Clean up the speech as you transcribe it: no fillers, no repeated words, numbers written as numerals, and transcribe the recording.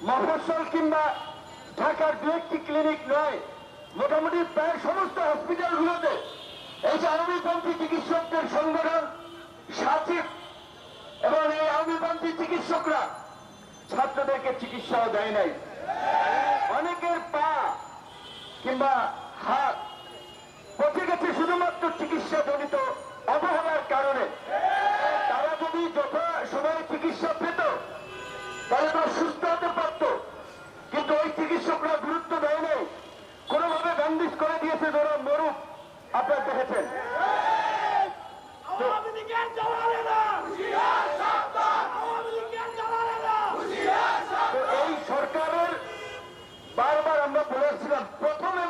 মফস্বল কিংবা ঢাকার দু একটি ক্লিনিক নয়, মোটামুটি প্রায় সমস্ত হসপিটালগুলোতে এই যে আওয়ামীপন্থী চিকিৎসকদের সংগঠন সাচিব এবং এই আওয়ামীপন্থী চিকিৎসকরা ছাত্রদেরকে চিকিৎসাও দেয় নাই। অনেকের পা কিংবা হাত পচে গেছে শুধুমাত্র চিকিৎসাজনিত অবহেলার কারণে। তারা যদি যথা সময়ে চিকিৎসা পেত তাহলে তারা সুস্থ হতে পারত, কিন্তু ওই চিকিৎসকরা গুরুত্ব দেয় নাই, কোনোভাবে ব্যান্ডেজ করে দিয়েছে, ধরো মরুক। আপনারা দেখেছেন তো এই সরকারের বারবার আমরা বলেছিলাম প্রথমে